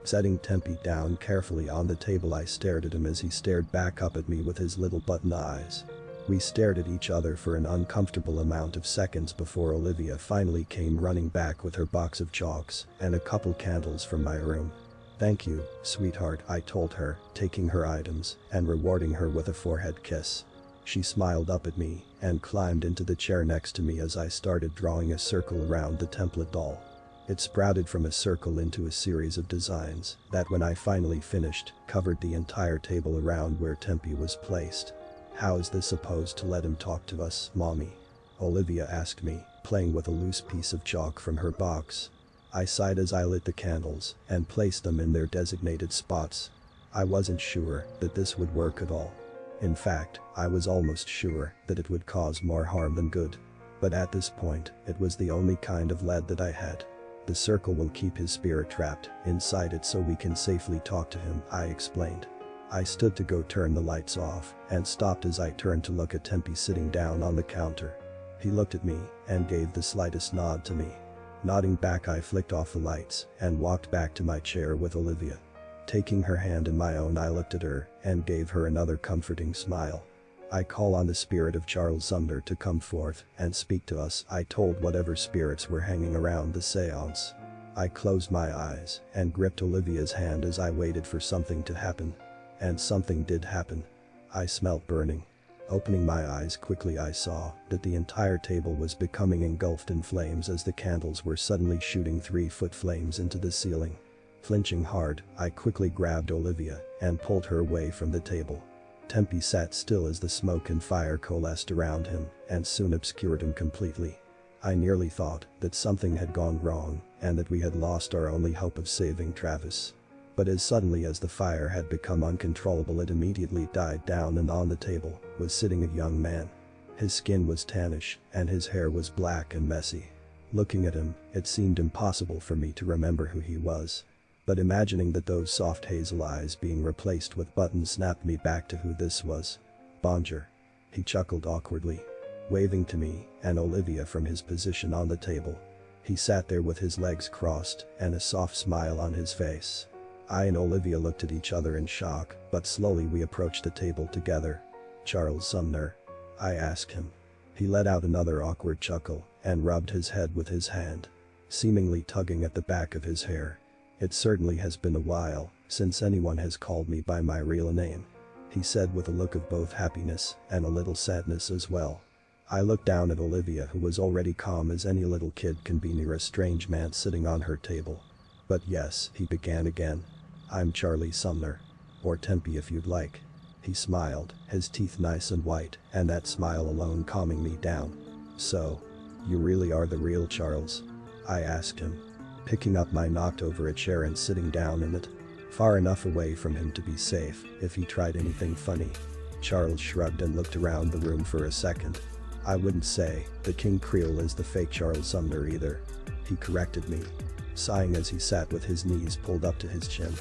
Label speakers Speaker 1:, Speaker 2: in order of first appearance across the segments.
Speaker 1: Setting Tempe down carefully on the table, I stared at him as he stared back up at me with his little button eyes. We stared at each other for an uncomfortable amount of seconds before Olivia finally came running back with her box of chalks and a couple candles from my room. "Thank you, sweetheart," I told her, taking her items and rewarding her with a forehead kiss. She smiled up at me and climbed into the chair next to me as I started drawing a circle around the template doll. It sprouted from a circle into a series of designs that, when I finally finished, covered the entire table around where Tempe was placed. "How is this supposed to let him talk to us, Mommy?" Olivia asked me, playing with a loose piece of chalk from her box. I sighed as I lit the candles and placed them in their designated spots. I wasn't sure that this would work at all. In fact, I was almost sure that it would cause more harm than good. But at this point, it was the only kind of lead that I had. "The circle will keep his spirit trapped inside it so we can safely talk to him," I explained. I stood to go turn the lights off and stopped as I turned to look at Tempe sitting down on the counter. He looked at me and gave the slightest nod to me. Nodding back, I flicked off the lights and walked back to my chair with Olivia. Taking her hand in my own, I looked at her and gave her another comforting smile. "I call on the spirit of Charles Sumner to come forth and speak to us," I told whatever spirits were hanging around the seance. I closed my eyes and gripped Olivia's hand as I waited for something to happen. And something did happen. I smelled burning. Opening my eyes quickly, I saw that the entire table was becoming engulfed in flames as the candles were suddenly shooting 3-foot flames into the ceiling. Flinching hard, I quickly grabbed Olivia and pulled her away from the table. Tempe sat still as the smoke and fire coalesced around him and soon obscured him completely. I nearly thought that something had gone wrong and that we had lost our only hope of saving Travis. But as suddenly as the fire had become uncontrollable, it immediately died down, and on the table was sitting a young man. His skin was tannish and his hair was black and messy. Looking at him, it seemed impossible for me to remember who he was. But imagining that those soft hazel eyes being replaced with buttons snapped me back to who this was. "Bonjour." He chuckled awkwardly, waving to me and Olivia from his position on the table. He sat there with his legs crossed and a soft smile on his face. I and Olivia looked at each other in shock, but slowly we approached the table together. "Charles Sumner?" I asked him. He let out another awkward chuckle and rubbed his head with his hand, seemingly tugging at the back of his hair. "It certainly has been a while since anyone has called me by my real name," he said with a look of both happiness and a little sadness as well. I looked down at Olivia, who was already calm as any little kid can be near a strange man sitting on her table. "But yes," he began again. "I'm Charlie Sumner. Or Tempe if you'd like." He smiled, his teeth nice and white, and that smile alone calming me down. "So, you really are the real Charles?" I asked him, picking up my knocked over a chair and sitting down in it, far enough away from him to be safe if he tried anything funny. Charles shrugged and looked around the room for a second. "I wouldn't say that King Creel is the fake Charles Sumner either," he corrected me, sighing as he sat with his knees pulled up to his chin,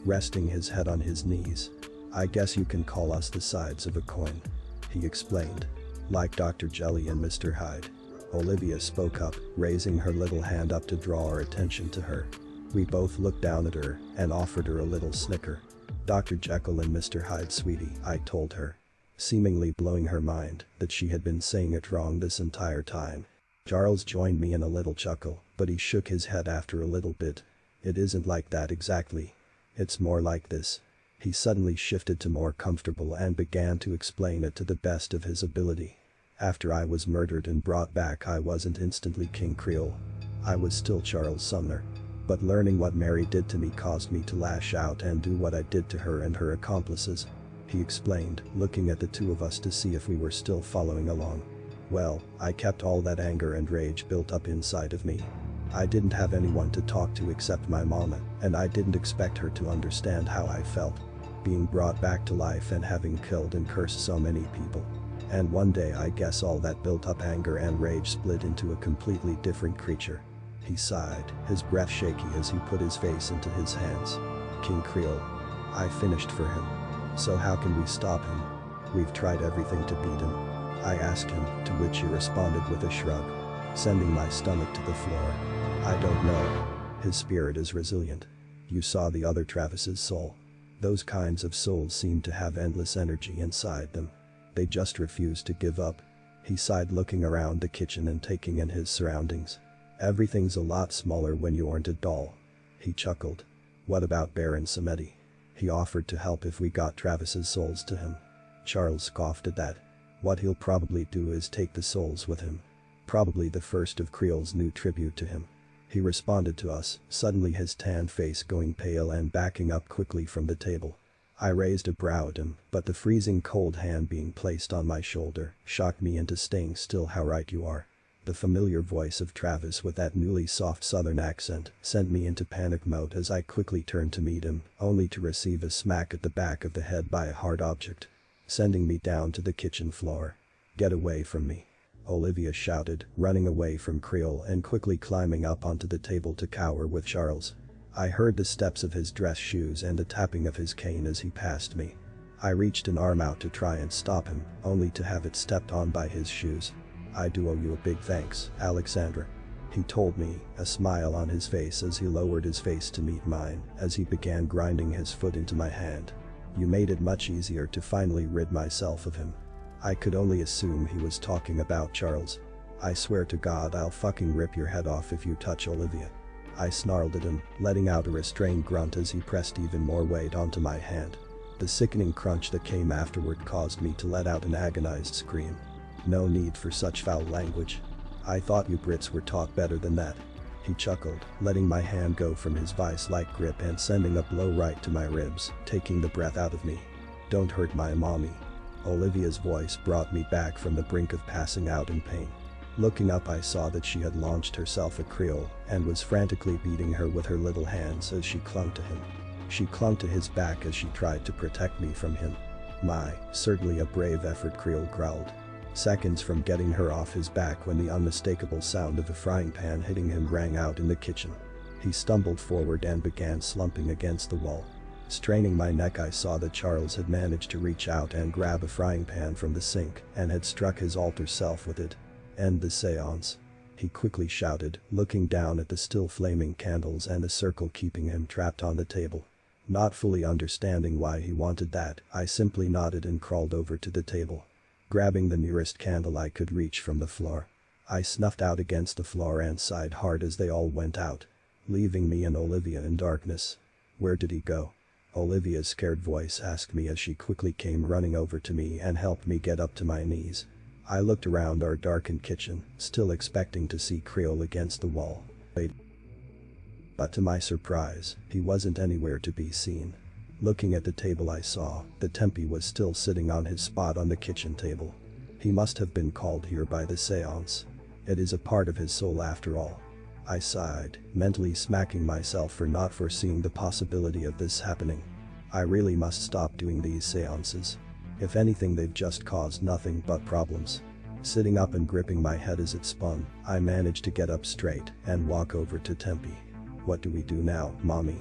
Speaker 1: resting his head on his knees. "I guess you can call us the sides of a coin," he explained. "Like Dr. Jelly and Mr. Hyde." Olivia spoke up, raising her little hand up to draw our attention to her. We both looked down at her and offered her a little snicker. "Dr. Jekyll and Mr. Hyde, sweetie," I told her, seemingly blowing her mind that she had been saying it wrong this entire time. Charles joined me in a little chuckle, but he shook his head after a little bit. "It isn't like that exactly. It's more like this." He suddenly shifted to more comfortable and began to explain it to the best of his ability. "After I was murdered and brought back, I wasn't instantly King Creel. I was still Charles Sumner. But learning what Mary did to me caused me to lash out and do what I did to her and her accomplices," he explained, looking at the two of us to see if we were still following along. "Well, I kept all that anger and rage built up inside of me. I didn't have anyone to talk to except my mama, and I didn't expect her to understand how I felt, being brought back to life and having killed and cursed so many people. And one day I guess all that built up anger and rage split into a completely different creature." He sighed, his breath shaky as he put his face into his hands. "King Creel. I finished for him. So how can we stop him? We've tried everything to beat him." I asked him, to which he responded with a shrug, sending my stomach to the floor. "I don't know. His spirit is resilient. You saw the other Travis's soul. Those kinds of souls seem to have endless energy inside them. They just refuse to give up. He sighed, looking around the kitchen and taking in his surroundings. Everything's a lot smaller when you aren't a doll. He chuckled. What about Baron Samedi? He offered to help if we got Travis's souls to him. Charles scoffed at that. What he'll probably do is take the souls with him. Probably the first of Creel's new tribute to him. He responded to us, suddenly his tanned face going pale and backing up quickly from the table. I raised a brow at him, but the freezing cold hand being placed on my shoulder shocked me into staying still. How right you are. The familiar voice of Travis with that newly soft southern accent sent me into panic mode as I quickly turned to meet him, only to receive a smack at the back of the head by a hard object, sending me down to the kitchen floor. Get away from me, Olivia shouted, running away from Creel and quickly climbing up onto the table to cower with Charles. I heard the steps of his dress shoes and the tapping of his cane as he passed me. I reached an arm out to try and stop him, only to have it stepped on by his shoes. I do owe you a big thanks, Alexandra. He told me, a smile on his face as he lowered his face to meet mine as he began grinding his foot into my hand. You made it much easier to finally rid myself of him. I could only assume he was talking about Charles. I swear to God I'll fucking rip your head off if you touch Olivia. I snarled at him, letting out a restrained grunt as he pressed even more weight onto my hand. The sickening crunch that came afterward caused me to let out an agonized scream. No need for such foul language. I thought you Brits were taught better than that. He chuckled, letting my hand go from his vice-like grip and sending a blow right to my ribs, taking the breath out of me. Don't hurt my mommy. Olivia's voice brought me back from the brink of passing out in pain. Looking up, I saw that she had launched herself at Creel and was frantically beating her with her little hands as she clung to him. She clung to his back as she tried to protect me from him. Certainly a brave effort, Creel growled. Seconds from getting her off his back when the unmistakable sound of a frying pan hitting him rang out in the kitchen. He stumbled forward and began slumping against the wall. Straining my neck, I saw that Charles had managed to reach out and grab a frying pan from the sink and had struck his alter self with it. End the seance, he quickly shouted, looking down at the still flaming candles and a circle keeping him trapped on the table. Not fully understanding why he wanted that, I simply nodded and crawled over to the table. Grabbing the nearest candle I could reach from the floor, I snuffed out against the floor and sighed hard as they all went out, leaving me and Olivia in darkness. Where did he go? Olivia's scared voice asked me as she quickly came running over to me and helped me get up to my knees. I looked around our darkened kitchen, still expecting to see Creel against the wall. But to my surprise, he wasn't anywhere to be seen. Looking at the table, I saw that Tempe was still sitting on his spot on the kitchen table. He must have been called here by the seance. It is a part of his soul after all. I sighed, mentally smacking myself for not foreseeing the possibility of this happening. I really must stop doing these seances. If anything, they've just caused nothing but problems. Sitting up and gripping my head as it spun, I managed to get up straight and walk over to Tempe. What do we do now, Mommy?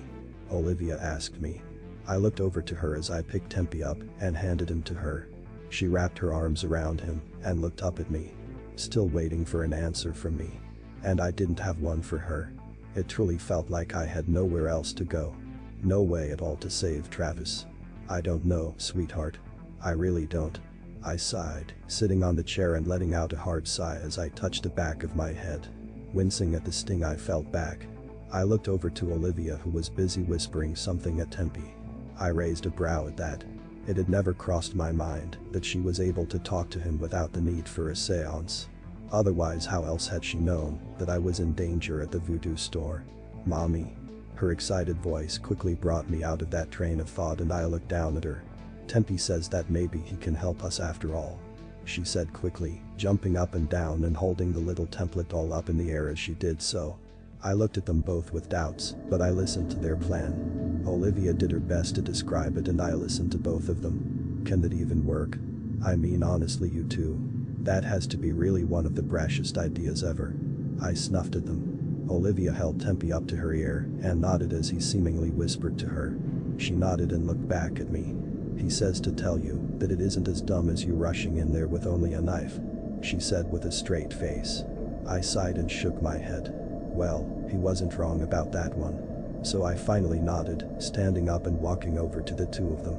Speaker 1: Olivia asked me. I looked over to her as I picked Tempe up and handed him to her. She wrapped her arms around him and looked up at me, still waiting for an answer from me. And I didn't have one for her. It truly felt like I had nowhere else to go. No way at all to save Travis. I don't know, sweetheart. I really don't. I sighed, sitting on the chair and letting out a hard sigh as I touched the back of my head, wincing at the sting I felt back. I looked over to Olivia, who was busy whispering something at Tempe. I raised a brow at that. It had never crossed my mind that she was able to talk to him without the need for a seance. Otherwise, how else had she known that I was in danger at the Voodoo store? Mommy. Her excited voice quickly brought me out of that train of thought and I looked down at her. Tempe says that maybe he can help us after all, she said quickly, jumping up and down and holding the little template doll up in the air as she did so. I looked at them both with doubts, but I listened to their plan. Olivia did her best to describe it and I listened to both of them. Can that even work? I mean, honestly, you two. That has to be really one of the brashest ideas ever. I snuffed at them. Olivia held Tempe up to her ear and nodded as he seemingly whispered to her. She nodded and looked back at me. He says to tell you that it isn't as dumb as you rushing in there with only a knife, she said with a straight face. I sighed and shook my head. Well, he wasn't wrong about that one. So I finally nodded, standing up and walking over to the two of them.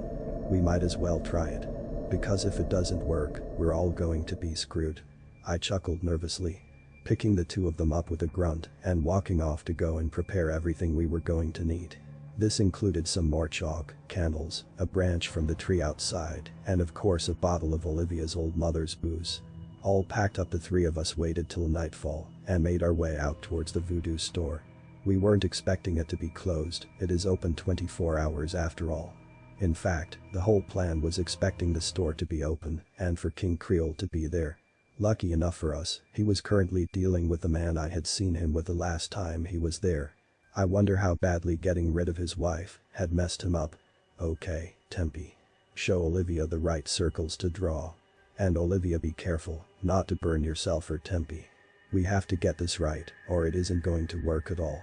Speaker 1: We might as well try it. Because if it doesn't work, we're all going to be screwed. I chuckled nervously, picking the two of them up with a grunt and walking off to go and prepare everything we were going to need. This included some more chalk, candles, a branch from the tree outside, and of course a bottle of Olivia's old mother's booze. All packed up, the three of us waited till nightfall and made our way out towards the Voodoo store. We weren't expecting it to be closed, it is open 24 hours after all. In fact, the whole plan was expecting the store to be open and for King Creel to be there. Lucky enough for us, he was currently dealing with the man I had seen him with the last time he was there. I wonder how badly getting rid of his wife had messed him up. Okay, Tempe. Show Olivia the right circles to draw. And Olivia, be careful not to burn yourself or Tempe. We have to get this right or it isn't going to work at all.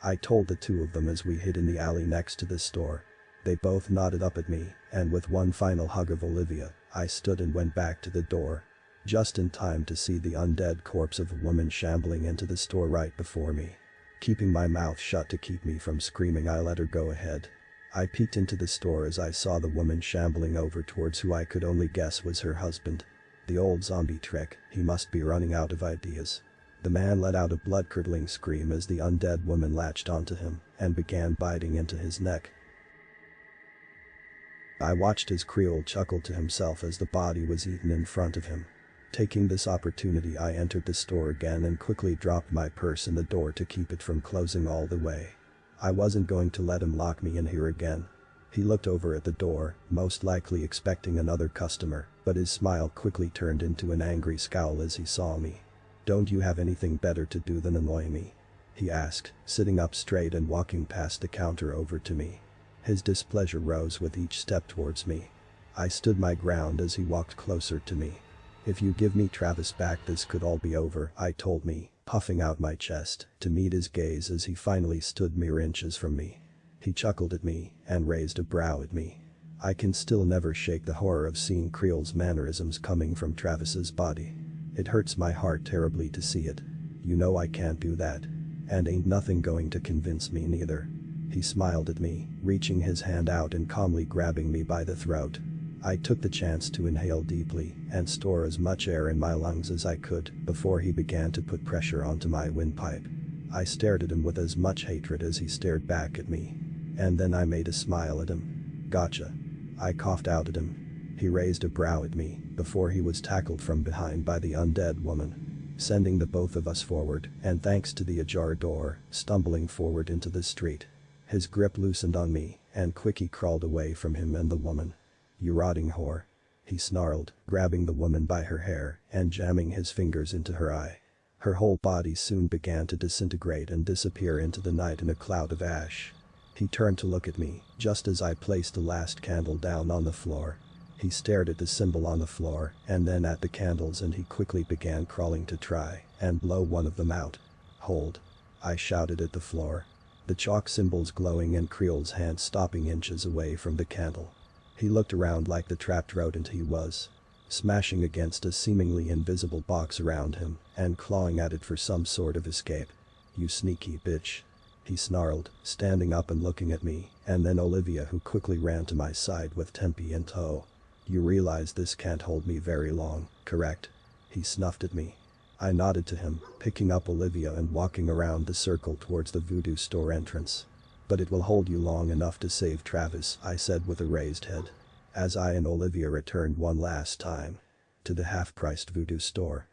Speaker 1: I told the two of them as we hid in the alley next to the store. They both nodded up at me, and with one final hug of Olivia, I stood and went back to the door. Just in time to see the undead corpse of a woman shambling into the store right before me. Keeping my mouth shut to keep me from screaming, I let her go ahead. I peeked into the store as I saw the woman shambling over towards who I could only guess was her husband. The old zombie trick, he must be running out of ideas. The man let out a blood-curdling scream as the undead woman latched onto him and began biting into his neck. I watched as Creel chuckled to himself as the body was eaten in front of him. Taking this opportunity, I entered the store again and quickly dropped my purse in the door to keep it from closing all the way. I wasn't going to let him lock me in here again. He looked over at the door, most likely expecting another customer, but his smile quickly turned into an angry scowl as he saw me. "Don't you have anything better to do than annoy me?" he asked, sitting up straight and walking past the counter over to me. His displeasure rose with each step towards me. I stood my ground as he walked closer to me. "If you give me Travis back, this could all be over," I told me, puffing out my chest to meet his gaze as he finally stood mere inches from me. He chuckled at me and raised a brow at me. I can still never shake the horror of seeing Creel's mannerisms coming from Travis's body. It hurts my heart terribly to see it. "You know I can't do that. And ain't nothing going to convince me neither." He smiled at me, reaching his hand out and calmly grabbing me by the throat. I took the chance to inhale deeply and store as much air in my lungs as I could before he began to put pressure onto my windpipe. I stared at him with as much hatred as he stared back at me. And then I made a smile at him. "Gotcha." I coughed out at him. He raised a brow at me before he was tackled from behind by the undead woman, sending the both of us forward and, thanks to the ajar door, stumbling forward into the street. His grip loosened on me and quickly crawled away from him and the woman. "You rotting whore," he snarled, grabbing the woman by her hair and jamming his fingers into her eye. Her whole body soon began to disintegrate and disappear into the night in a cloud of ash. He turned to look at me just as I placed the last candle down on the floor. He stared at the symbol on the floor and then at the candles, and he quickly began crawling to try and blow one of them out. "Hold," I shouted at the floor. The chalk symbols glowing and Creel's hand stopping inches away from the candle. He looked around like the trapped rodent he was, smashing against a seemingly invisible box around him and clawing at it for some sort of escape. "You sneaky bitch," he snarled, standing up and looking at me and then Olivia, who quickly ran to my side with Tempe in tow. "You realize this can't hold me very long, correct?" He snuffed at me. I nodded to him, picking up Olivia and walking around the circle towards the Voodoo store entrance. "But it will hold you long enough to save Travis," I said with a raised head, as I and Olivia returned one last time to the half-priced Voodoo store.